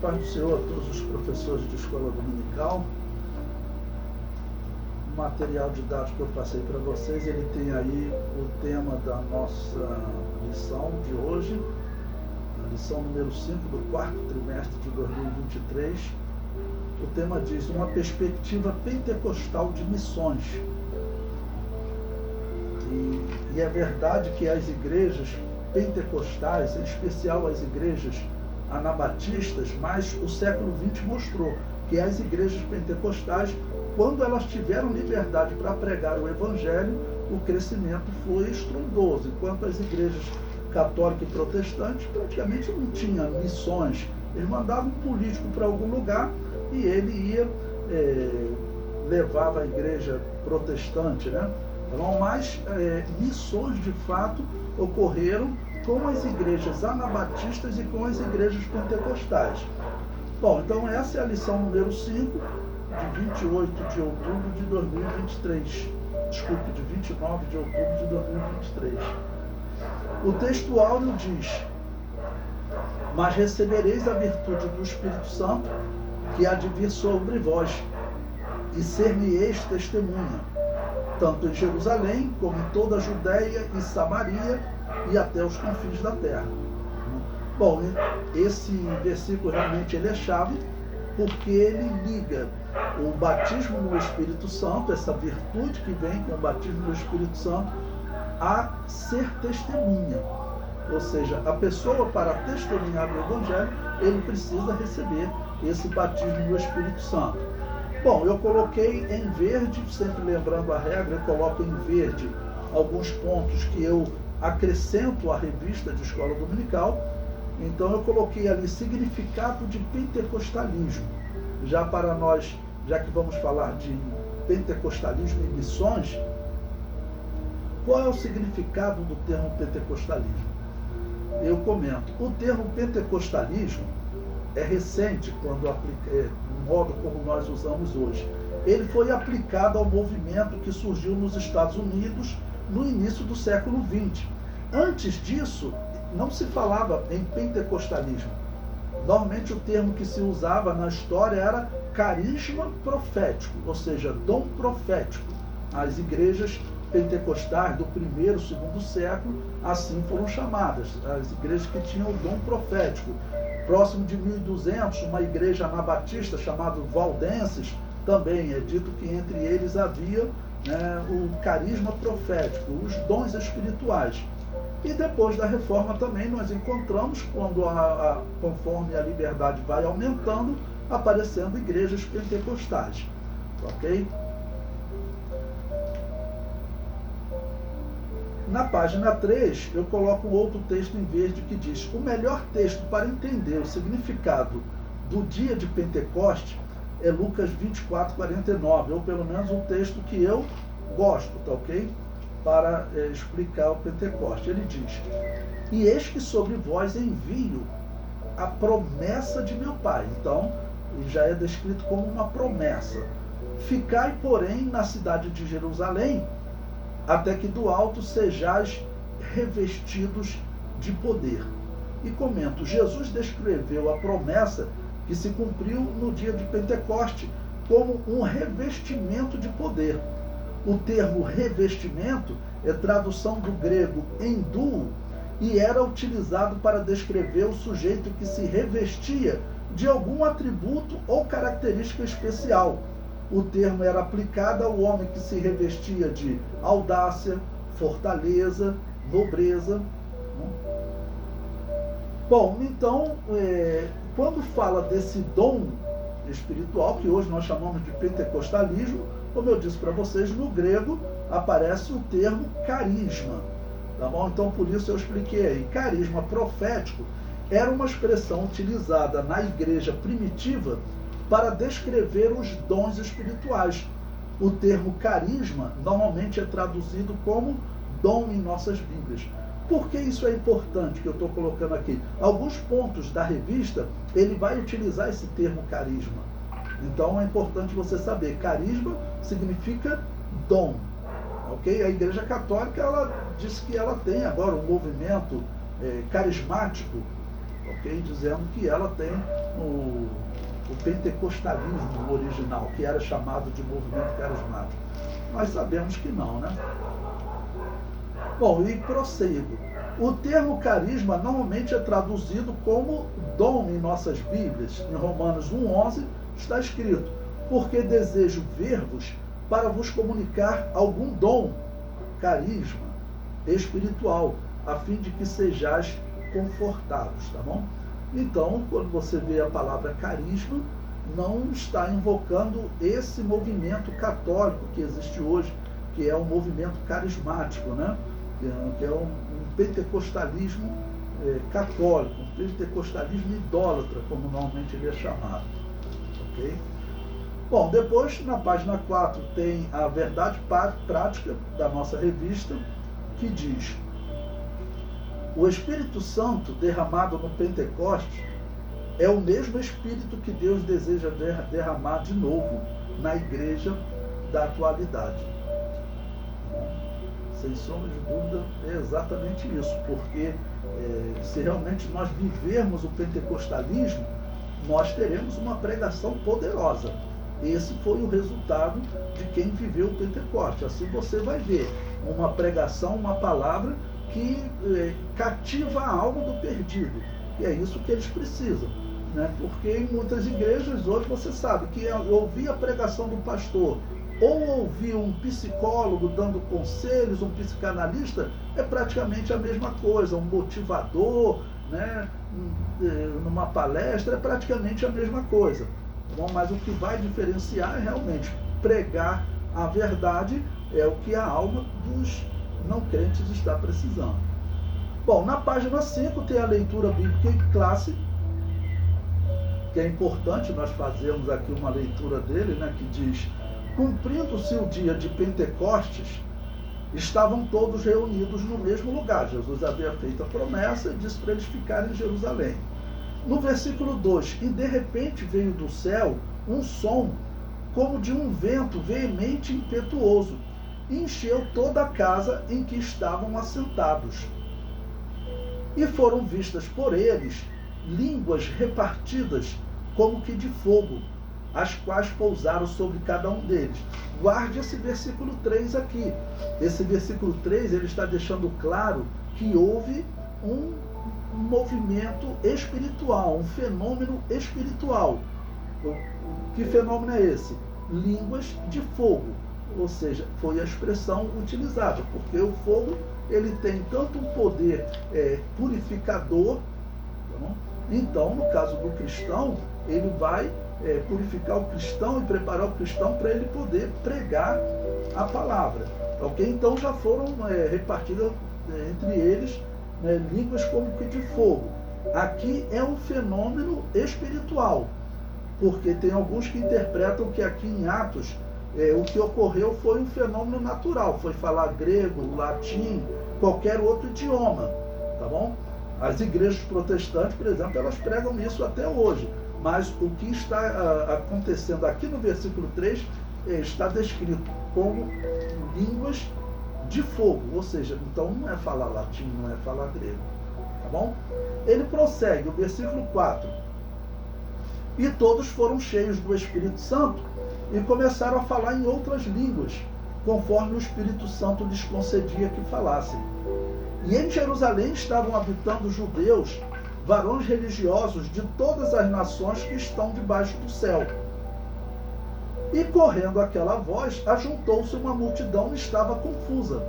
Paz do Senhor a todos os professores de escola dominical. O material didático que eu passei para vocês, ele tem aí o tema da nossa lição de hoje, a lição número 5 do quarto trimestre de 2023. O tema diz: uma perspectiva pentecostal de missões. E é verdade que as igrejas pentecostais, em especial as igrejas anabatistas, mas o século XX mostrou que as igrejas pentecostais, quando elas tiveram liberdade para pregar o evangelho, o crescimento foi estrondoso, enquanto as igrejas católica e protestante praticamente não tinham missões. Eles mandavam um político para algum lugar e ele ia, levava a igreja protestante, né? Então, mas missões de fato ocorreram com as igrejas anabatistas e com as igrejas pentecostais. Bom, então essa é a lição número 5, de 28 de outubro de 2023. Desculpe, de 29 de outubro de 2023. O texto áureo diz: mas recebereis a virtude do Espírito Santo, que há de vir sobre vós, e ser-me-eis testemunha, tanto em Jerusalém, como em toda a Judéia e Samaria, e até os confins da terra. Bom, esse versículo realmente ele é chave, porque ele liga o batismo no Espírito Santo, essa virtude que vem com o batismo no Espírito Santo, a ser testemunha. Ou seja, a pessoa, para testemunhar o Evangelho, ele precisa receber esse batismo no Espírito Santo. Bom, eu coloquei em verde, sempre lembrando a regra, eu coloco em verde alguns pontos que eu acrescento à revista de escola dominical. Então eu coloquei ali significado de pentecostalismo. Já para nós, já que vamos falar de pentecostalismo e missões, qual é o significado do termo pentecostalismo? Eu comento, o termo pentecostalismo é recente quando no modo como nós usamos hoje. Ele foi aplicado ao movimento que surgiu nos Estados Unidos no início do século XX. Antes disso, não se falava em pentecostalismo. Normalmente o termo que se usava na história era carisma profético, ou seja, dom profético. As igrejas pentecostais do primeiro e segundo século assim foram chamadas, as igrejas que tinham o dom profético. Próximo de 1200, uma igreja anabatista chamada Valdenses, também é dito que entre eles havia o carisma profético, os dons espirituais. E depois da reforma também nós encontramos, quando conforme a liberdade vai aumentando, aparecendo igrejas pentecostais. Ok? Na página 3, eu coloco outro texto em verde que diz: o melhor texto para entender o significado do dia de Pentecoste é Lucas 24:49, ou pelo menos o texto que eu gosto, tá ok? Para explicar o Pentecoste. Ele diz: e eis que sobre vós envio a promessa de meu Pai. Então, já é descrito como uma promessa. Ficai, porém, na cidade de Jerusalém, até que do alto sejais revestidos de poder. E comento, Jesus descreveu a promessa que se cumpriu no dia de Pentecoste como um revestimento de poder. O termo revestimento é tradução do grego enduo e era utilizado para descrever o sujeito que se revestia de algum atributo ou característica especial. O termo era aplicado ao homem que se revestia de audácia, fortaleza, nobreza. Bom, então, quando fala desse dom espiritual, que hoje nós chamamos de pentecostalismo, como eu disse para vocês, no grego aparece o termo carisma. Tá bom? Então, por isso eu expliquei aí. Carisma profético era uma expressão utilizada na igreja primitiva para descrever os dons espirituais. O termo carisma normalmente é traduzido como dom em nossas Bíblias. Por que isso é importante que eu estou colocando aqui? Alguns pontos da revista, ele vai utilizar esse termo carisma. Então é importante você saber, carisma significa dom. Ok? A Igreja Católica, ela diz que ela tem agora um movimento carismático, ok? Dizendo que ela tem o pentecostalismo original, que era chamado de movimento carismático. Nós sabemos que não, né? Bom, e prossigo. O termo carisma normalmente é traduzido como dom em nossas Bíblias. Em Romanos 1,11 está escrito: porque desejo ver-vos para vos comunicar algum dom, carisma, espiritual, a fim de que sejais confortados, tá bom? Então, quando você vê a palavra carisma, não está invocando esse movimento católico que existe hoje, que é um movimento carismático, né? Que é um pentecostalismo católico, um pentecostalismo idólatra, como normalmente ele é chamado. Ok? Bom, depois, na página 4, tem a verdade prática da nossa revista, que diz: o Espírito Santo derramado no Pentecostes é o mesmo Espírito que Deus deseja derramar de novo na igreja da atualidade. Sem sombra de dúvida, é exatamente isso, porque se realmente nós vivermos o pentecostalismo, nós teremos uma pregação poderosa. Esse foi o resultado de quem viveu o Pentecoste. Assim você vai ver uma pregação, uma palavra que cativa a alma do perdido. E é isso que eles precisam, né? Porque em muitas igrejas hoje você sabe que ouvir a pregação do pastor ou ouvir um psicólogo dando conselhos, um psicanalista, é praticamente a mesma coisa. Um motivador, né, numa palestra, é praticamente a mesma coisa. Bom, mas o que vai diferenciar é realmente pregar a verdade, é o que a alma dos não crentes está precisando. Bom, na página 5 tem a leitura bíblica em classe, que é importante nós fazermos aqui uma leitura dele, né, que diz: cumprindo-se o dia de Pentecostes, estavam todos reunidos no mesmo lugar. Jesus havia feito a promessa e disse para eles ficarem em Jerusalém. No versículo 2, e de repente veio do céu um som como de um vento veemente e impetuoso, e encheu toda a casa em que estavam assentados. E foram vistas por eles línguas repartidas como que de fogo, as quais pousaram sobre cada um deles. Guarde esse versículo 3 aqui. Esse versículo 3 ele está deixando claro que houve um movimento espiritual, um fenômeno espiritual. Que fenômeno é esse? Línguas de fogo. Ou seja, foi a expressão utilizada, porque o fogo ele tem tanto um poder purificador, tá? Então, no caso do cristão, ele vai purificar o cristão e preparar o cristão para ele poder pregar a palavra. Ok? Então já foram repartidas entre eles línguas como que de fogo. Aqui é um fenômeno espiritual, porque tem alguns que interpretam que aqui em Atos o que ocorreu foi um fenômeno natural, foi falar grego, latim, qualquer outro idioma, tá bom? As igrejas protestantes, por exemplo, elas pregam isso até hoje, mas o que está acontecendo aqui no versículo 3 está descrito como línguas de fogo, ou seja, então não é falar latim, não é falar grego, tá bom? Ele prossegue, o versículo 4. E todos foram cheios do Espírito Santo e começaram a falar em outras línguas, conforme o Espírito Santo lhes concedia que falassem. E em Jerusalém estavam habitando judeus, varões religiosos de todas as nações que estão debaixo do céu. E correndo aquela voz, ajuntou-se uma multidão e estava confusa,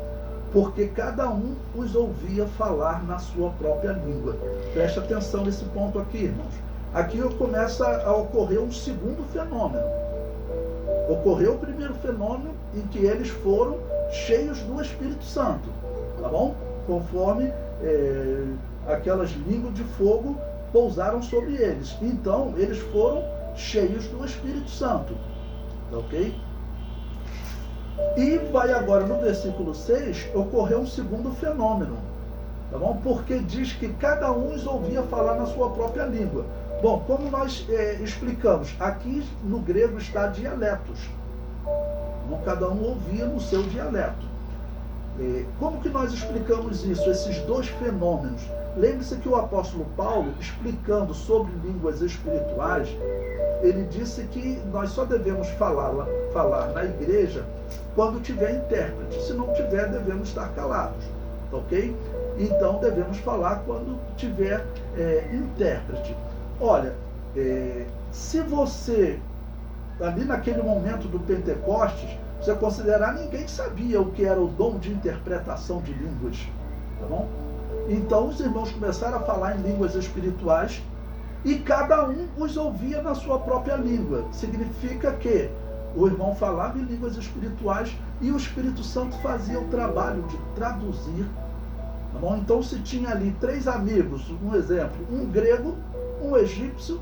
porque cada um os ouvia falar na sua própria língua. Preste atenção nesse ponto aqui, irmãos. Aqui começa a ocorrer um segundo fenômeno. Ocorreu o primeiro fenômeno em que eles foram cheios do Espírito Santo, tá bom? Conforme aquelas línguas de fogo pousaram sobre eles. Então, eles foram cheios do Espírito Santo, ok? E vai agora no versículo 6, ocorreu um segundo fenômeno, tá bom? Porque diz que cada um os ouvia falar na sua própria língua. Bom, como nós explicamos, aqui no grego está dialetos. Então, cada um ouvia no seu dialeto. Como que nós explicamos isso, esses dois fenômenos? Lembre-se que o apóstolo Paulo, explicando sobre línguas espirituais, ele disse que nós só devemos falar na igreja quando tiver intérprete. Se não tiver, devemos estar calados, ok? Então devemos falar quando tiver intérprete. Olha, se você, ali naquele momento do Pentecostes, você considerar, ninguém sabia o que era o dom de interpretação de línguas, tá bom? Então os irmãos começaram a falar em línguas espirituais e cada um os ouvia na sua própria língua. Significa que o irmão falava em línguas espirituais e o Espírito Santo fazia o trabalho de traduzir, tá bom? Então se tinha ali 3 amigos, um exemplo, um grego, um egípcio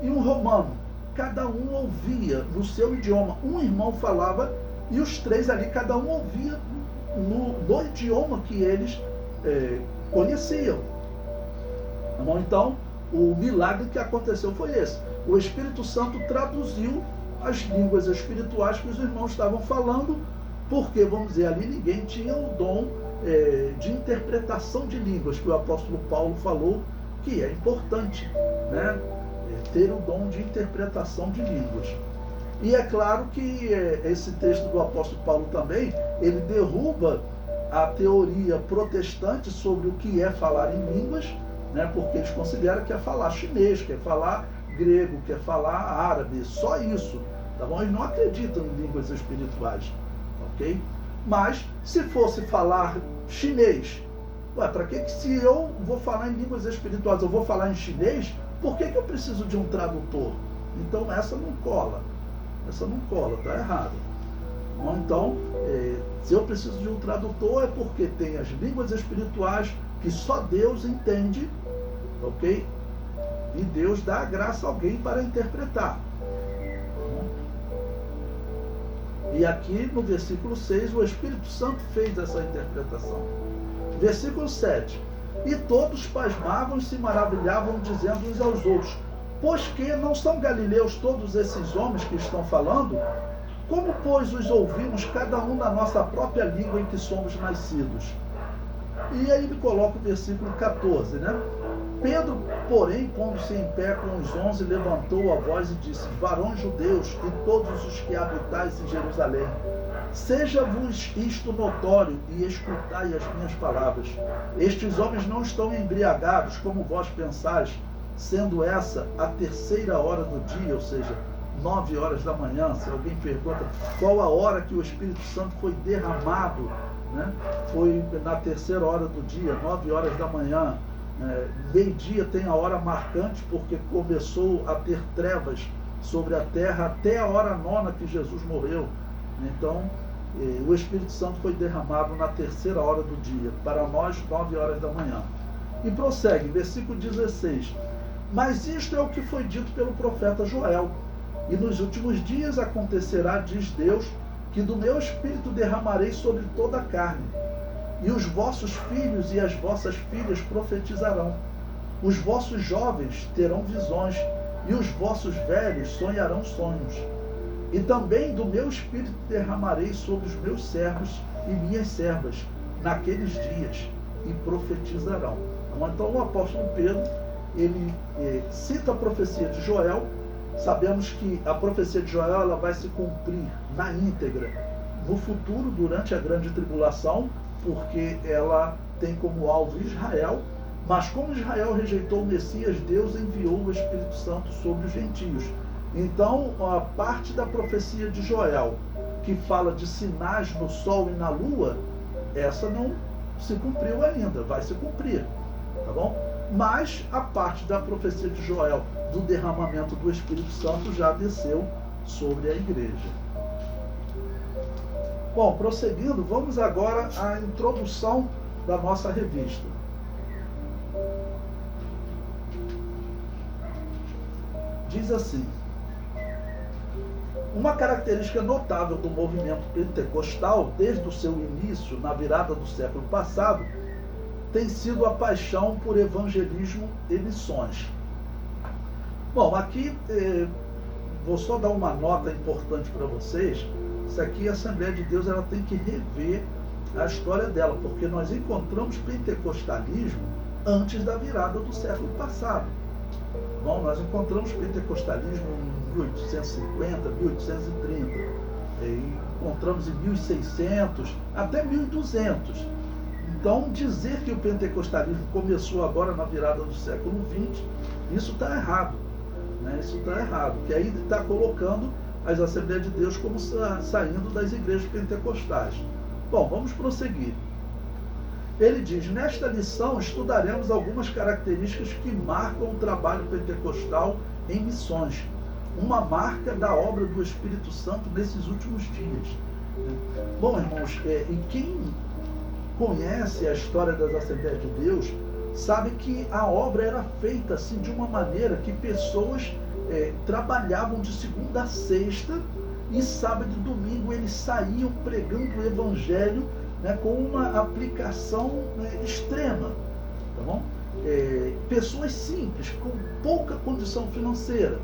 e um romano. Cada um ouvia no seu idioma. Um irmão falava e os 3 ali, cada um ouvia no idioma que eles conheciam. Tá bom? Então, o milagre que aconteceu foi esse. O Espírito Santo traduziu as línguas espirituais que os irmãos estavam falando, porque, vamos dizer, ali ninguém tinha o dom de interpretação de línguas, que o apóstolo Paulo falou que é importante, né? Ter o dom de interpretação de línguas. E é claro que esse texto do apóstolo Paulo também, ele derruba a teoria protestante sobre o que é falar em línguas, né? Porque eles consideram que é falar chinês, que é falar grego, que é falar árabe, só isso, tá bom? Eles não acreditam em línguas espirituais, ok? Mas, se fosse falar chinês, para que se eu vou falar em línguas espirituais, eu vou falar em chinês, por que eu preciso de um tradutor? Então essa não cola, está errado. Então, se eu preciso de um tradutor é porque tem as línguas espirituais que só Deus entende, ok? E Deus dá a graça a alguém para interpretar. E aqui no versículo 6, o Espírito Santo fez essa interpretação. Versículo 7. E todos pasmavam e se maravilhavam, dizendo uns aos outros: pois que não são galileus todos esses homens que estão falando? Como, pois, os ouvimos cada um na nossa própria língua em que somos nascidos? E aí ele coloca o versículo 14, né? Pedro, porém, pondo-se em pé com os 11, levantou a voz e disse: varões judeus e todos os que habitais em Jerusalém, seja-vos isto notório e escutai as minhas palavras. Estes homens não estão embriagados, como vós pensais, sendo essa a 3ª hora do dia, ou seja, 9 horas da manhã. Se alguém pergunta qual a hora que o Espírito Santo foi derramado, né? Foi na 3ª hora do dia, 9 horas da manhã. Meio-dia tem a hora marcante, porque começou a ter trevas sobre a terra até a hora 9 que Jesus morreu. Então, o Espírito Santo foi derramado na 3ª hora do dia, para nós 9 horas da manhã. E prossegue, versículo 16. Mas isto é o que foi dito pelo profeta Joel. E nos últimos dias acontecerá, diz Deus, que do meu Espírito derramarei sobre toda a carne. E os vossos filhos e as vossas filhas profetizarão. Os vossos jovens terão visões, e os vossos velhos sonharão sonhos. E também do meu Espírito derramarei sobre os meus servos e minhas servas naqueles dias, e profetizarão. Então o apóstolo Pedro, ele cita a profecia de Joel. Sabemos que a profecia de Joel ela vai se cumprir na íntegra no futuro, durante a grande tribulação, porque ela tem como alvo Israel. Mas como Israel rejeitou o Messias, Deus enviou o Espírito Santo sobre os gentios. Então, a parte da profecia de Joel, que fala de sinais no sol e na lua, essa não se cumpriu ainda, vai se cumprir, tá bom? Mas a parte da profecia de Joel, do derramamento do Espírito Santo, já desceu sobre a igreja. Bom, prosseguindo, vamos agora à introdução da nossa revista. Diz assim: uma característica notável do movimento pentecostal, desde o seu início, na virada do século passado, tem sido a paixão por evangelismo e missões. Bom, aqui vou só dar uma nota importante para vocês. Isso aqui, a Assembleia de Deus, ela tem que rever a história dela, porque nós encontramos pentecostalismo antes da virada do século passado. Bom, nós encontramos pentecostalismo em 1850, 1830, e encontramos em 1600 até 1200. Então, dizer que o pentecostalismo começou agora na virada do século XX, isso está errado. Né? Isso está errado, que aí está colocando as Assembleias de Deus como saindo das igrejas pentecostais. Bom, vamos prosseguir. Ele diz: nesta lição estudaremos algumas características que marcam o trabalho pentecostal em missões, uma marca da obra do Espírito Santo nesses últimos dias. Bom, irmãos, e quem conhece a história das Assembleias de Deus sabe que a obra era feita assim de uma maneira que pessoas trabalhavam de segunda a sexta, e sábado e domingo eles saíam pregando o Evangelho, né, com uma aplicação, né, extrema, tá bom? Pessoas simples, com pouca condição financeira,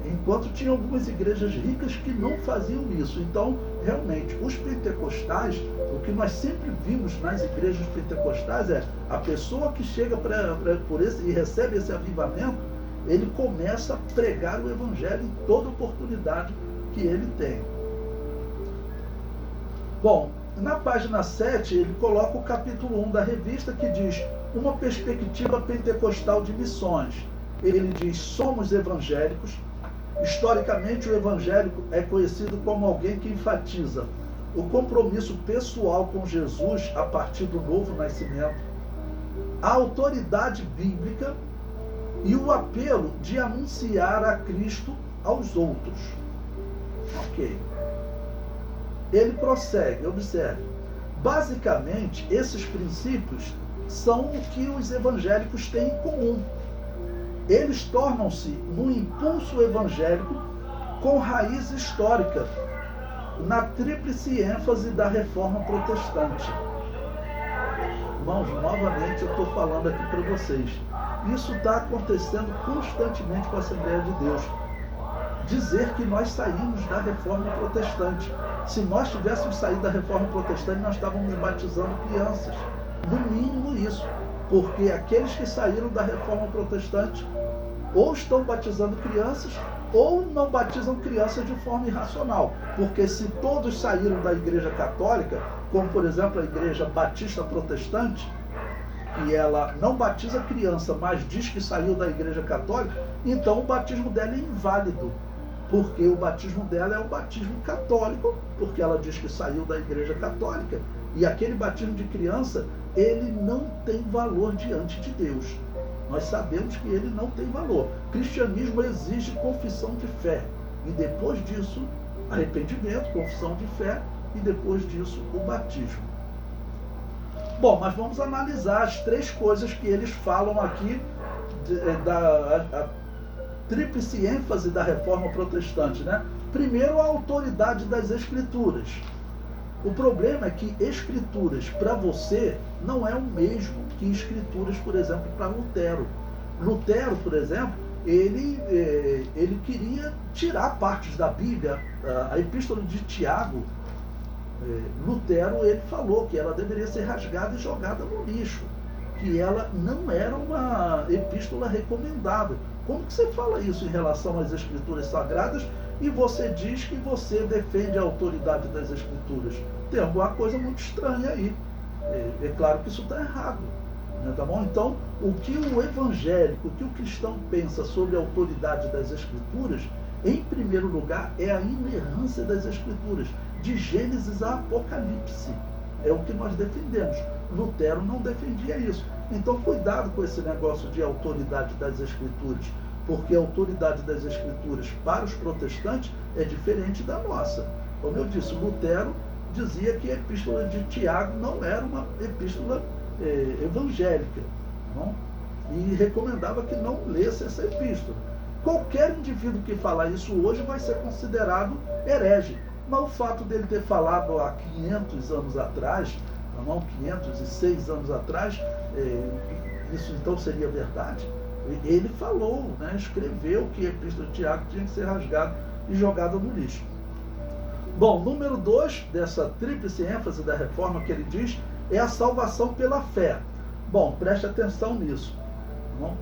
enquanto tinha algumas igrejas ricas que não faziam isso. Então, realmente, os pentecostais, o que nós sempre vimos nas igrejas pentecostais é a pessoa que chega por esse e recebe esse avivamento, ele começa a pregar o Evangelho em toda oportunidade que ele tem. Bom, na página 7, ele coloca o capítulo 1 da revista, que diz: uma perspectiva pentecostal de missões. Ele diz: somos evangélicos. Historicamente, o evangélico é conhecido como alguém que enfatiza o compromisso pessoal com Jesus a partir do novo nascimento, a autoridade bíblica e o apelo de anunciar a Cristo aos outros. Ok. Ele prossegue, observe. Basicamente, esses princípios são o que os evangélicos têm em comum. Eles tornam-se num impulso evangélico com raiz histórica na tríplice ênfase da reforma protestante. Irmãos, novamente eu estou falando aqui para vocês. Isso está acontecendo constantemente com a Assembleia de Deus. Dizer que nós saímos da reforma protestante. Se nós tivéssemos saído da reforma protestante, nós estávamos batizando crianças. No mínimo isso. Porque aqueles que saíram da reforma protestante ou estão batizando crianças ou não batizam crianças de forma irracional. Porque se todos saíram da igreja católica, como por exemplo a igreja batista protestante, que ela não batiza criança, mas diz que saiu da igreja católica, então o batismo dela é inválido. Porque o batismo dela é o batismo católico, porque ela diz que saiu da igreja católica. E aquele batismo de criança, ele não tem valor diante de Deus. Nós sabemos que ele não tem valor. O cristianismo exige confissão de fé. E depois disso, arrependimento, confissão de fé, e depois disso, o batismo. Bom, mas vamos analisar as três coisas que eles falam aqui da tríplice ênfase da reforma protestante, né? Primeiro, a autoridade das escrituras. O problema é que escrituras para você não é o mesmo que escrituras, por exemplo, para Lutero. Lutero, por exemplo, ele queria tirar partes da Bíblia. A epístola de Tiago, Lutero, ele falou que ela deveria ser rasgada e jogada no lixo, que ela não era uma epístola recomendável. Como que você fala isso em relação às escrituras sagradas e você diz que você defende a autoridade das escrituras? Tem alguma coisa muito estranha aí. É claro que isso está errado, né, tá bom? Então, o que o evangélico, o que o cristão pensa sobre a autoridade das escrituras, em primeiro lugar, é a inerrância das escrituras, de Gênesis a Apocalipse. É o que nós defendemos. Lutero não defendia isso. Então, cuidado com esse negócio de autoridade das escrituras, porque a autoridade das escrituras para os protestantes é diferente da nossa. Como eu disse, Lutero dizia que a epístola de Tiago não era uma epístola evangélica, não? E recomendava que não lesse essa epístola. Qualquer indivíduo que falar isso hoje vai ser considerado herege. Mas o fato dele ter falado há 500 anos atrás, não, 506 anos atrás, isso então seria verdade? Ele falou, né, escreveu que a epístola de Tiago tinha que ser rasgada e jogada no lixo. Bom, número 2 dessa tríplice ênfase da reforma que ele diz é a salvação pela fé. Bom, preste atenção nisso. Tá bom?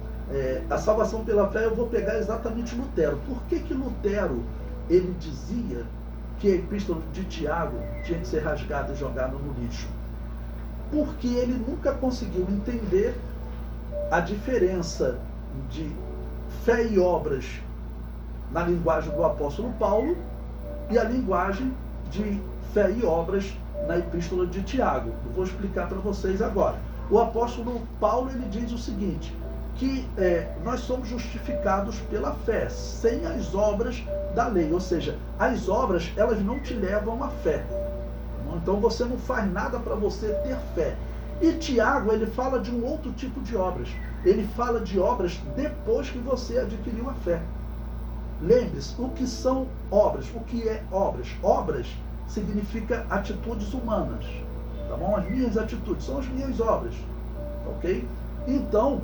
A salvação pela fé eu vou pegar exatamente Lutero. Por que Lutero ele dizia que a epístola de Tiago tinha que ser rasgada e jogada no lixo? Porque ele nunca conseguiu entender a diferença de fé e obras na linguagem do apóstolo Paulo e a linguagem de fé e obras na epístola de Tiago. Eu vou explicar para vocês agora. O apóstolo Paulo ele diz o seguinte, que nós somos justificados pela fé, sem as obras da lei. Ou seja, as obras elas não te levam à fé. Então você não faz nada para você ter fé. E Tiago ele fala de um outro tipo de obras. Ele fala de obras depois que você adquiriu a fé. Lembre-se, o que são obras? O que é obras? Obras significa atitudes humanas. Tá bom? As minhas atitudes são as minhas obras. Ok? Então,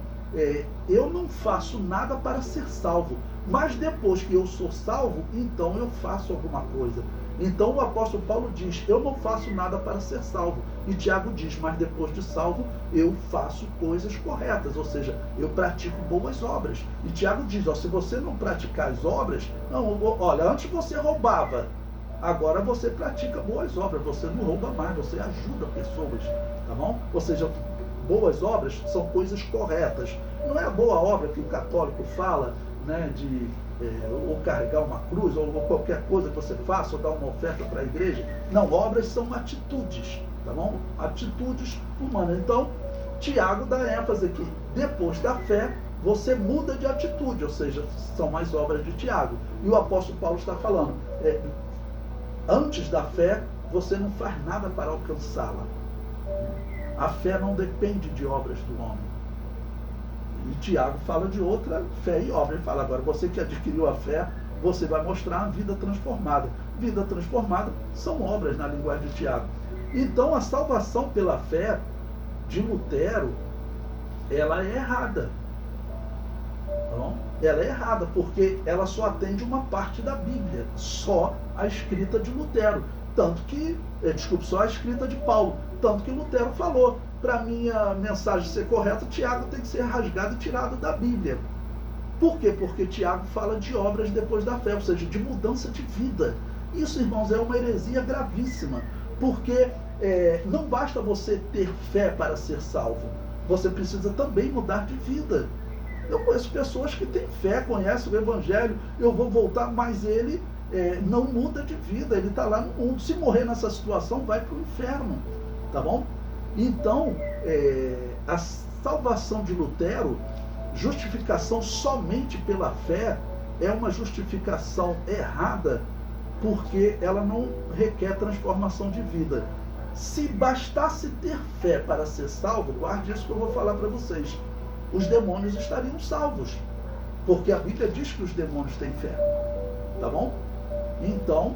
eu não faço nada para ser salvo. Mas depois que eu sou salvo, então eu faço alguma coisa. Então o apóstolo Paulo diz, eu não faço nada para ser salvo. E Tiago diz, mas depois de salvo, eu faço coisas corretas. Ou seja, eu pratico boas obras. E Tiago diz, se você não praticar as obras, não, olha, antes você roubava, agora você pratica boas obras. Você não rouba mais, você ajuda pessoas. Tá bom? Ou seja, boas obras são coisas corretas. Não é a boa obra que o católico fala, né, de ou carregar uma cruz, ou qualquer coisa que você faça, ou dar uma oferta para a igreja. Não, obras são atitudes, tá bom? Atitudes humanas. Então, Tiago dá ênfase aqui. Depois da fé, você muda de atitude, ou seja, são mais obras de Tiago. E o apóstolo Paulo está falando, antes da fé, você não faz nada para alcançá-la. A fé não depende de obras do homem. E Tiago fala de outra fé e obra. Ele fala, agora, você que adquiriu a fé, você vai mostrar a vida transformada. Vida transformada são obras na linguagem de Tiago. Então, a salvação pela fé de Lutero, ela é errada. Então, ela é errada, porque ela só atende uma parte da Bíblia, só a escrita de Lutero. Tanto que, só a escrita de Paulo. Tanto que Lutero falou, para minha mensagem ser correta, Tiago tem que ser rasgado e tirado da Bíblia. Por quê? Porque Tiago fala de obras depois da fé, ou seja, de mudança de vida. Isso, irmãos, é uma heresia gravíssima, porque não basta você ter fé para ser salvo, você precisa também mudar de vida. Eu conheço pessoas que têm fé, conhecem o Evangelho, eu vou voltar, mas ele não muda de vida, ele está lá no mundo. Se morrer nessa situação, vai para o inferno, tá bom? Então, a salvação de Lutero, justificação somente pela fé, é uma justificação errada, porque ela não requer transformação de vida. Se bastasse ter fé para ser salvo, guarde isso que eu vou falar para vocês, os demônios estariam salvos, porque a Bíblia diz que os demônios têm fé, tá bom? Então,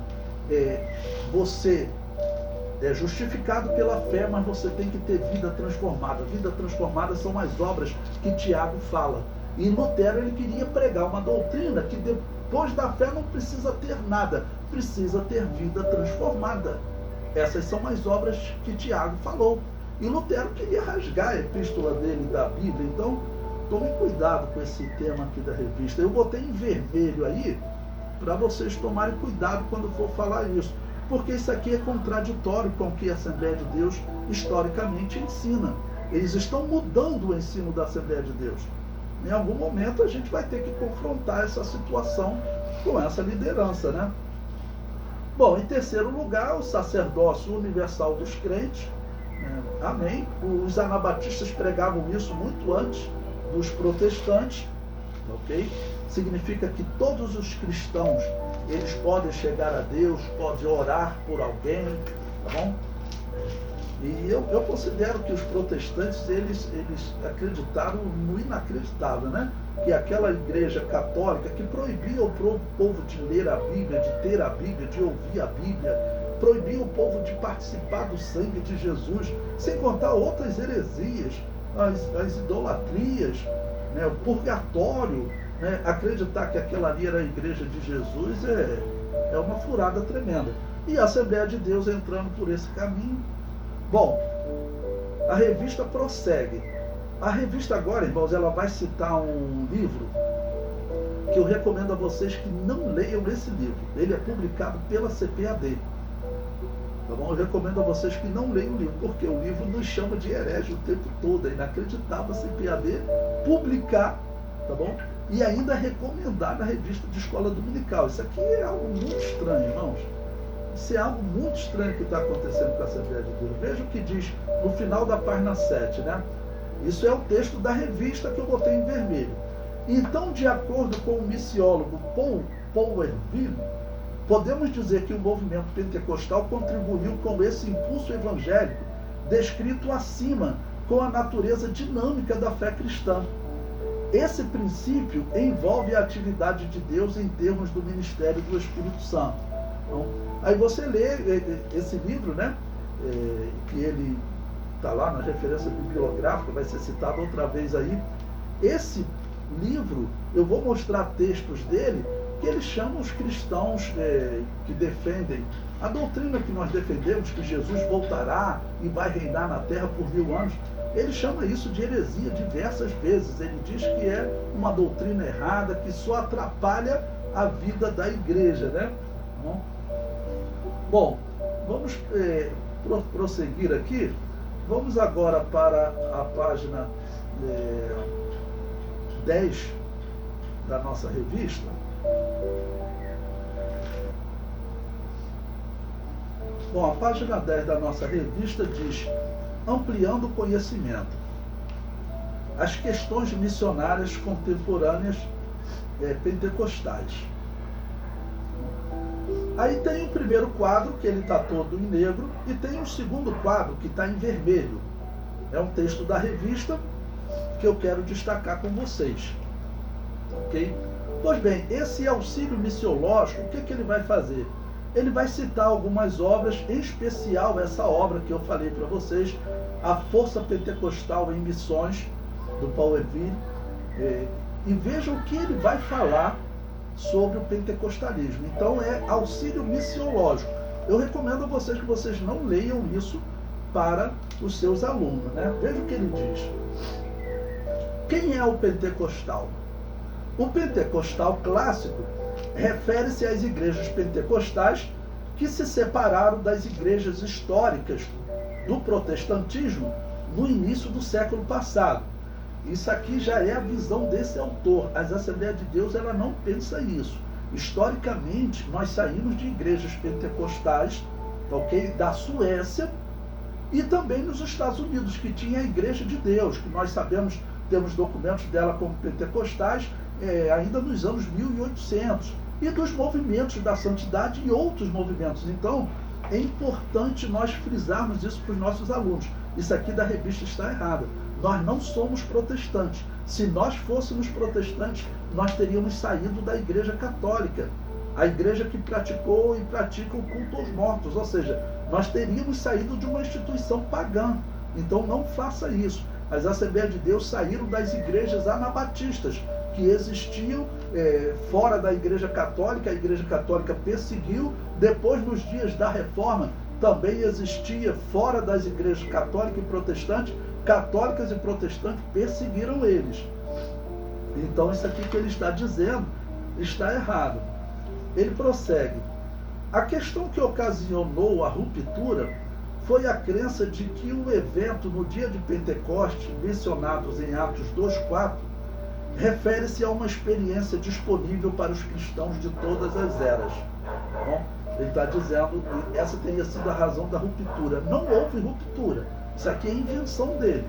você é justificado pela fé, mas você tem que ter vida transformada. Vida transformada são as obras que Tiago fala. E Lutero ele queria pregar uma doutrina que depois da fé não precisa ter nada, precisa ter vida transformada. Essas são as obras que Tiago falou. E Lutero queria rasgar a epístola dele da Bíblia. Então, tome cuidado com esse tema aqui da revista. Eu botei em vermelho aí, para vocês tomarem cuidado quando for falar isso. Porque isso aqui é contraditório com o que a Assembleia de Deus historicamente ensina. Eles estão mudando o ensino da Assembleia de Deus. Em algum momento a gente vai ter que confrontar essa situação com essa liderança, né? Bom, em terceiro lugar, o sacerdócio universal dos crentes. Amém. Os anabatistas pregavam isso muito antes dos protestantes, ok? Significa que todos os cristãos, eles podem chegar a Deus, podem orar por alguém, tá bom? E eu considero que os protestantes, eles acreditaram no inacreditável, né? Que aquela igreja católica que proibia o povo de ler a Bíblia, de ter a Bíblia, de ouvir a Bíblia, proibia o povo de participar do sangue de Jesus, sem contar outras heresias, as idolatrias, né? O purgatório, né? Acreditar que aquela ali era a igreja de Jesus é uma furada tremenda. e a Assembleia de Deus entrando por esse caminho. Bom, a revista prossegue. A revista agora, irmãos, ela vai citar um livro que eu recomendo a vocês que não leiam esse livro. Ele é publicado pela CPAD. Tá bom? Eu recomendo a vocês que não leiam o livro, porque o livro nos chama de herege o tempo todo. É inacreditável a CPAD publicar, tá bom? E ainda recomendar na revista de escola dominical. Isso aqui é algo muito estranho, irmãos. Isso é algo muito estranho que está acontecendo com a Assembleia de Deus. Veja o que diz no final da página 7, né? Isso é o texto da revista que eu botei em vermelho. Então, de acordo com o missiólogo Paul Powerville, podemos dizer que o movimento pentecostal contribuiu com esse impulso evangélico descrito acima, com a natureza dinâmica da fé cristã. Esse princípio envolve a atividade de Deus em termos do ministério do Espírito Santo. Então, aí você lê esse livro, né? Que ele está lá na referência bibliográfica, vai ser citado outra vez aí. Esse livro, eu vou mostrar textos dele, que ele chama os cristãos que defendem a doutrina que nós defendemos, que Jesus voltará e vai reinar na terra por 1000 anos. Ele chama isso de heresia diversas vezes. Ele diz que é uma doutrina errada, que só atrapalha a vida da igreja, né? Bom, vamos prosseguir aqui. Vamos agora para a página 10 da nossa revista. Bom, a página 10 da nossa revista diz: ampliando o conhecimento. As questões missionárias contemporâneas pentecostais. Aí tem o primeiro quadro, que ele está todo em negro, e tem um segundo quadro, que está em vermelho. É um texto da revista que eu quero destacar com vocês. Ok? Pois bem, esse auxílio missiológico, o que ele vai fazer? Ele vai citar algumas obras, em especial essa obra que eu falei para vocês, A Força Pentecostal em Missões, do Powerville. E vejam o que ele vai falar sobre o pentecostalismo. Então é auxílio missiológico. Eu recomendo a vocês que vocês não leiam isso para os seus alunos, né? Veja o que ele diz. Quem é o pentecostal? O pentecostal clássico refere-se às igrejas pentecostais que se separaram das igrejas históricas do protestantismo no início do século passado. Isso aqui já é a visão desse autor. As Assembleias de Deus, ela não pensa isso. Historicamente, nós saímos de igrejas pentecostais, ok, da Suécia, e também nos Estados Unidos, que tinha a Igreja de Deus, que nós sabemos, temos documentos dela como pentecostais, ainda nos anos 1800, e dos movimentos da santidade e outros movimentos. Então, é importante nós frisarmos isso para os nossos alunos. Isso aqui da revista está errado. Nós não somos protestantes. Se nós fôssemos protestantes, nós teríamos saído da Igreja Católica, a igreja que praticou e pratica o culto aos mortos. Ou seja, nós teríamos saído de uma instituição pagã. Então não faça isso. As Assembleias de Deus saíram das igrejas anabatistas, que existiam fora da Igreja Católica. A Igreja Católica perseguiu. Depois, nos dias da Reforma, também existia fora das igrejas católica e protestante. Católicas e protestantes perseguiram eles. Então isso aqui que ele está dizendo está errado. Ele prossegue. A questão que ocasionou a ruptura foi a crença de que o evento no dia de Pentecostes, mencionados em Atos 2:4, refere-se a uma experiência disponível para os cristãos de todas as eras. Bom, ele está dizendo que essa teria sido a razão da ruptura. Não houve ruptura. Isso aqui é invenção dele.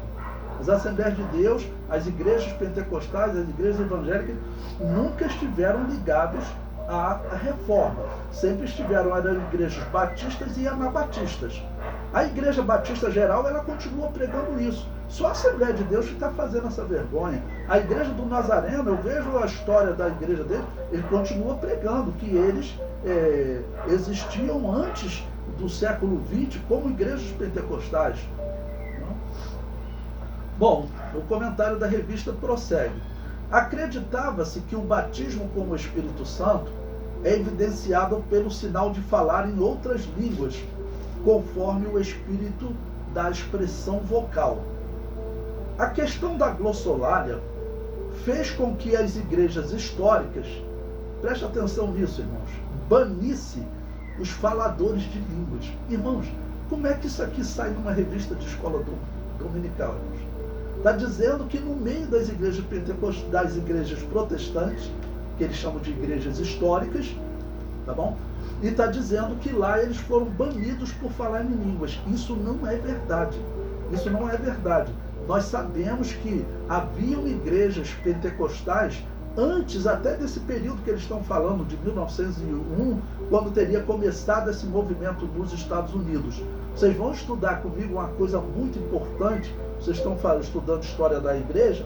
As Assembleias de Deus, as igrejas pentecostais, as igrejas evangélicas, nunca estiveram ligadas à reforma. Sempre estiveram eram igrejas batistas e anabatistas. A Igreja Batista Geral, ela continua pregando isso. Só a Assembleia de Deus que está fazendo essa vergonha. A Igreja do Nazareno, eu vejo a história da igreja dele, ele continua pregando que eles existiam antes do século XX como igrejas pentecostais. Bom, o comentário da revista prossegue. Acreditava-se que o batismo com o Espírito Santo é evidenciado pelo sinal de falar em outras línguas, conforme o espírito da expressão vocal. A questão da glossolalia fez com que as igrejas históricas, preste atenção nisso, irmãos, banisse os faladores de línguas. Irmãos, como é que isso aqui sai numa revista de escola dominical, irmãos? Está dizendo que no meio das igrejas pentecostais, das igrejas protestantes, que eles chamam de igrejas históricas, tá bom? E está dizendo que lá eles foram banidos por falar em línguas. Isso não é verdade. Isso não é verdade. Nós sabemos que haviam igrejas pentecostais antes até desse período que eles estão falando, de 1901, quando teria começado esse movimento nos Estados Unidos. Vocês vão estudar comigo uma coisa muito importante, vocês estão estudando história da igreja,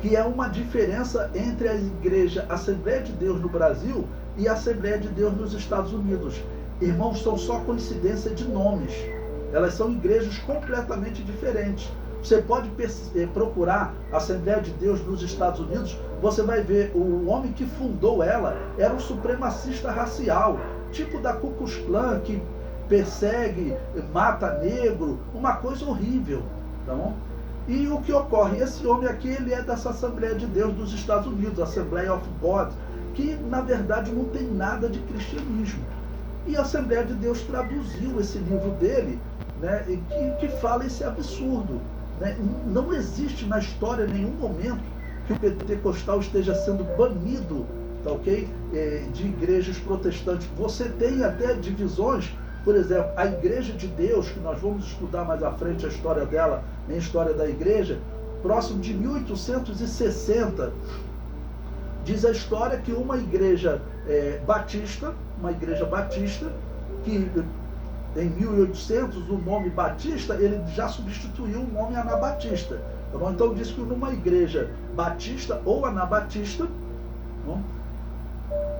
que é uma diferença entre a igreja Assembleia de Deus no Brasil e a Assembleia de Deus nos Estados Unidos. Irmãos, são só coincidência de nomes. Elas são igrejas completamente diferentes. Você pode procurar a Assembleia de Deus nos Estados Unidos, você vai ver o homem que fundou ela era um supremacista racial, tipo da Ku Klux Klan, que persegue, mata negro, uma coisa horrível, tá bom? E o que ocorre? Esse homem aqui, ele é dessa Assembleia de Deus dos Estados Unidos, Assembly of God, que na verdade não tem nada de cristianismo. E a Assembleia de Deus traduziu esse livro dele, né, que fala esse absurdo. Né? Não existe na história nenhum momento que o pentecostal esteja sendo banido, tá, ok? De igrejas protestantes. Você tem até divisões. Por exemplo, a Igreja de Deus, que nós vamos estudar mais à frente a história dela, em História da Igreja, próximo de 1860, diz a história que uma igreja batista, que em 1800 o nome Batista, ele já substituiu o nome Anabatista. Tá bom? Então diz que numa igreja batista ou anabatista, tá bom?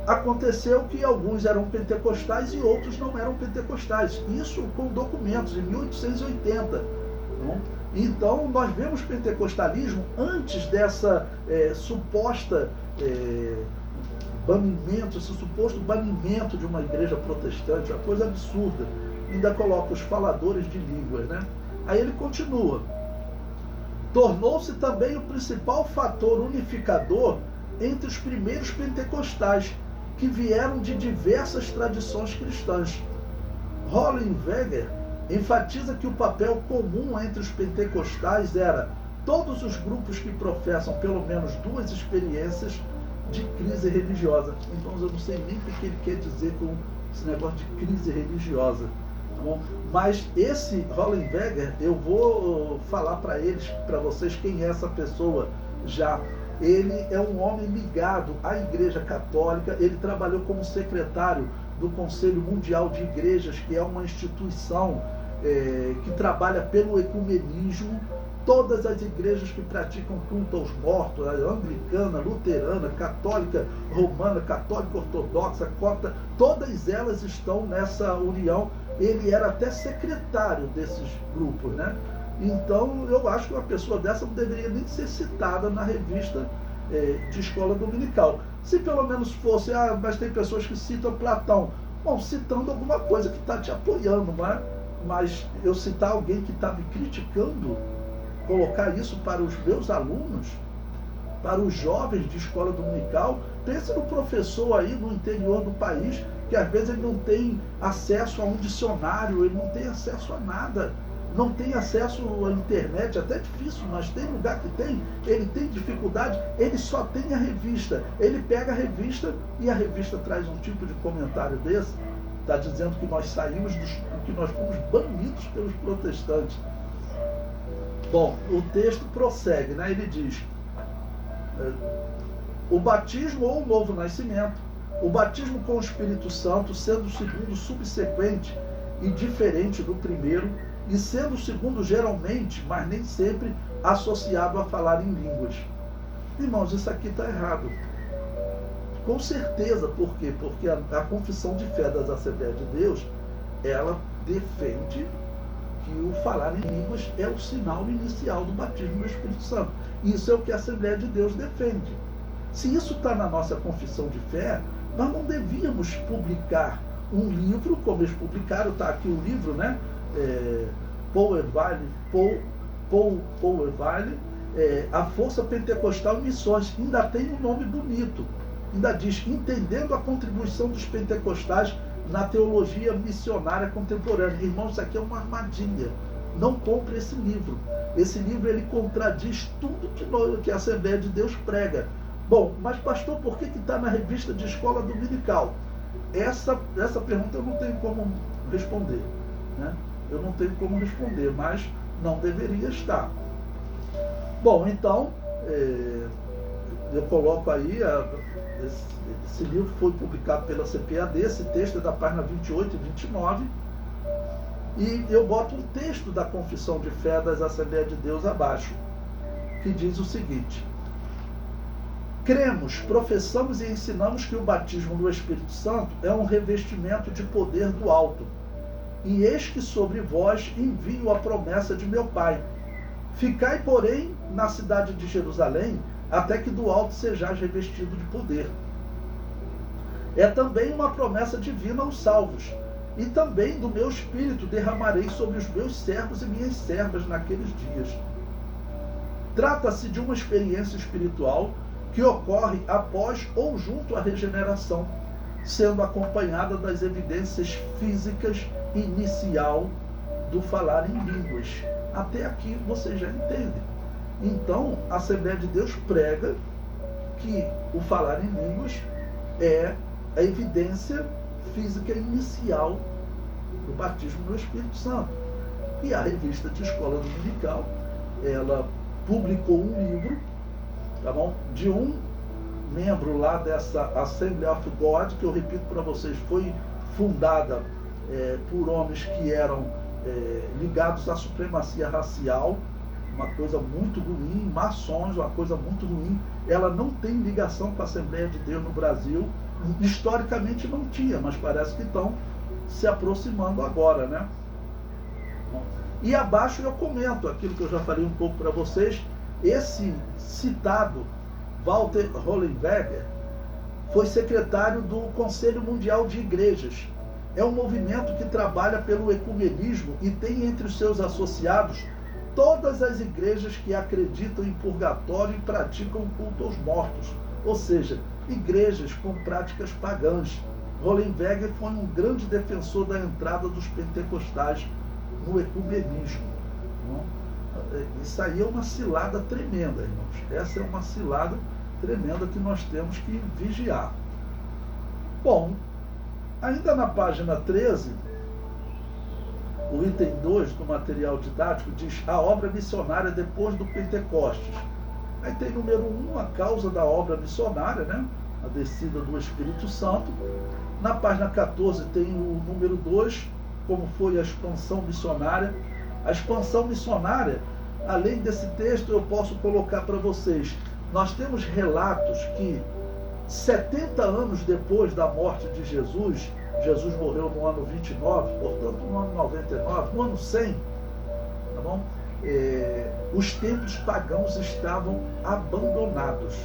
Aconteceu que alguns eram pentecostais e outros não eram pentecostais. Isso com documentos, em 1880. Não? Então, nós vemos pentecostalismo antes dessa suposta banimento, esse suposto banimento de uma igreja protestante, uma coisa absurda. Ainda coloca os faladores de línguas, né? Aí ele continua. Tornou-se também o principal fator unificador entre os primeiros pentecostais, que vieram de diversas tradições cristãs. Hollenweger enfatiza que o papel comum entre os pentecostais era todos os grupos que professam pelo menos duas experiências de crise religiosa. Então eu não sei nem o que ele quer dizer com esse negócio de crise religiosa. Tá bom? Mas esse Hollenweger, eu vou falar para vocês quem é essa pessoa já. Ele é um homem ligado à Igreja Católica, ele trabalhou como secretário do Conselho Mundial de Igrejas, que é uma instituição que trabalha pelo ecumenismo. Todas as igrejas que praticam culto aos mortos, a anglicana, luterana, católica romana, católica ortodoxa, copta, todas elas estão nessa união. Ele era até secretário desses grupos, né? Então, eu acho que uma pessoa dessa não deveria nem ser citada na revista de escola dominical. Se pelo menos fosse, mas tem pessoas que citam Platão. Bom, citando alguma coisa que está te apoiando, não é? Mas eu citar alguém que está me criticando, colocar isso para os meus alunos, para os jovens de escola dominical, pense no professor aí no interior do país, que às vezes ele não tem acesso a um dicionário, ele não tem acesso a nada. Não tem acesso à internet, até difícil, mas tem lugar que tem, ele tem dificuldade, ele só tem a revista. Ele pega a revista e a revista traz um tipo de comentário desse, está dizendo que nós saímos, que nós fomos banidos pelos protestantes. Bom, o texto prossegue, né? Ele diz, o batismo ou o novo nascimento, o batismo com o Espírito Santo, sendo o segundo subsequente e diferente do primeiro, e sendo o segundo geralmente, mas nem sempre, associado a falar em línguas. Irmãos, isso aqui está errado. Com certeza, por quê? Porque a confissão de fé das Assembleias de Deus, ela defende que o falar em línguas é o sinal inicial do batismo do Espírito Santo. Isso é o que a Assembleia de Deus defende. Se isso está na nossa confissão de fé, Nós não devíamos publicar um livro, como eles publicaram, está aqui o livro, né? Paul Ervile, A Força Pentecostal em Missões. Ainda tem um nome bonito. Ainda diz, entendendo a contribuição dos pentecostais na teologia missionária contemporânea. Irmãos, isso aqui é uma armadilha. Não compre esse livro. Esse livro, ele contradiz tudo que a Assembleia de Deus prega. Bom, mas pastor, por que está na revista de escola dominical? Essa pergunta eu não tenho como responder, né? Eu não tenho como responder, mas não deveria estar. Bom, então, eu coloco aí, esse livro foi publicado pela CPAD, esse texto é da página 28 e 29, e eu boto um texto da Confissão de Fé das Assembleias de Deus abaixo, que diz o seguinte: cremos, professamos e ensinamos que o batismo no Espírito Santo é um revestimento de poder do alto. E eis que sobre vós envio a promessa de meu Pai. Ficai, porém, na cidade de Jerusalém, até que do alto sejais revestido de poder. É também uma promessa divina aos salvos. E também do meu Espírito derramarei sobre os meus servos e minhas servas naqueles dias. Trata-se de uma experiência espiritual que ocorre após ou junto à regeneração, sendo acompanhada das evidências físicas inicial do falar em línguas. Até aqui você já entende. Então, a Assembleia de Deus prega que o falar em línguas é a evidência física inicial do batismo no Espírito Santo. E a revista de escola dominical, ela publicou um livro, tá bom, de um membro lá dessa Assembly of God, que eu repito para vocês, foi fundada por homens que eram ligados à supremacia racial, uma coisa muito ruim, maçons, uma coisa muito ruim. Ela não tem ligação com a Assembleia de Deus no Brasil, historicamente não tinha, mas parece que estão se aproximando agora, né? E abaixo eu comento aquilo que eu já falei um pouco para vocês. Esse citado Walter Hollenberger foi secretário do Conselho Mundial de Igrejas. É um movimento que trabalha pelo ecumenismo e tem entre os seus associados todas as igrejas que acreditam em purgatório e praticam culto aos mortos, ou seja, igrejas com práticas pagãs. Hollenberger foi um grande defensor da entrada dos pentecostais no ecumenismo. Isso aí é uma cilada tremenda, irmãos. Essa é uma cilada tremenda que nós temos que vigiar. Bom, ainda na página 13, o item 2 do material didático diz a obra missionária depois do Pentecostes. Aí tem número 1, a causa da obra missionária, né? A descida do Espírito Santo. Na página 14 tem o número 2, como foi a expansão missionária. A expansão missionária, além desse texto, eu posso colocar para vocês. Nós temos relatos que 70 anos depois da morte de Jesus, Jesus morreu no ano 29, portanto no ano 99, no ano 100, tá bom? Os templos pagãos estavam abandonados.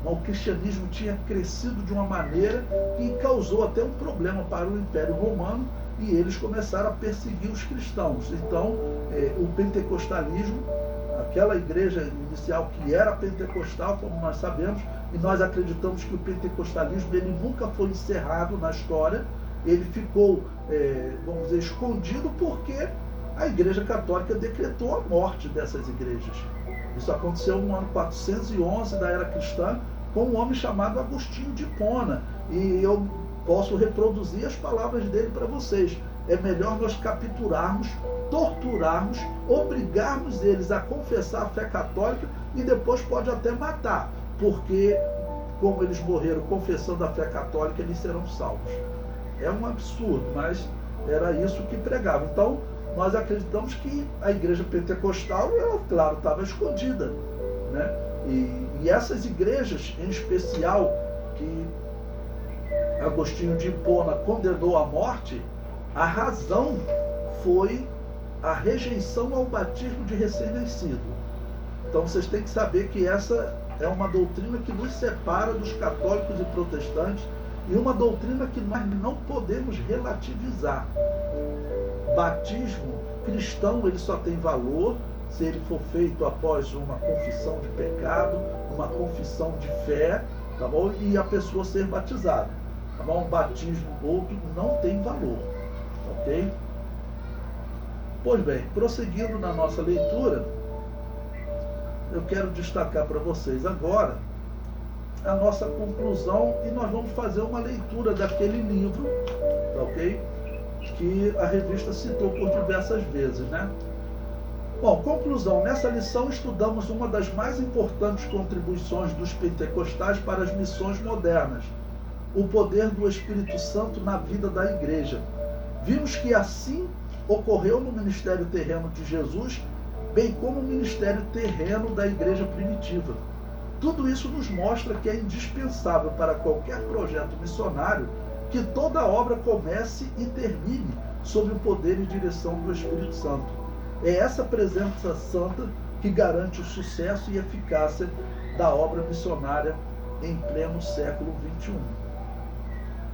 O cristianismo tinha crescido de uma maneira que causou até um problema para o Império Romano, e eles começaram a perseguir os cristãos. Então, o pentecostalismo, aquela igreja inicial que era pentecostal, como nós sabemos, e nós acreditamos que o pentecostalismo ele nunca foi encerrado na história, ele ficou, vamos dizer, escondido porque a Igreja Católica decretou a morte dessas igrejas. Isso aconteceu no ano 411 da era cristã, com um homem chamado Agostinho de Hipona, e eu posso reproduzir as palavras dele para vocês. É melhor nós capturarmos, torturarmos, obrigarmos eles a confessar a fé católica e depois pode até matar, porque como eles morreram confessando a fé católica, eles serão salvos. É um absurdo, mas era isso que pregava. Então, nós acreditamos que a igreja pentecostal, ela, claro, estava escondida, né? E essas igrejas, em especial, que Agostinho de Hipona condenou à morte, a razão foi a rejeição ao batismo de recém-nascido. Então vocês têm que saber que essa é uma doutrina que nos separa dos católicos e protestantes e uma doutrina que nós não podemos relativizar. Batismo cristão, ele só tem valor se ele for feito após uma confissão de pecado, uma confissão de fé, tá bom? E a pessoa ser batizada, tá bom? Batismo outro não tem valor, ok? Pois bem, prosseguindo na nossa leitura, eu quero destacar para vocês agora a nossa conclusão e nós vamos fazer uma leitura daquele livro, tá ok? Que a revista citou por diversas vezes, né? Bom, conclusão. Nessa lição estudamos uma das mais importantes contribuições dos pentecostais para as missões modernas, o poder do Espírito Santo na vida da igreja. Vimos que assim ocorreu no ministério terreno de Jesus, bem como o ministério terreno da igreja primitiva. Tudo isso nos mostra que é indispensável para qualquer projeto missionário que toda obra comece e termine sob o poder e direção do Espírito Santo. É essa presença santa que garante o sucesso e eficácia da obra missionária em pleno século XXI.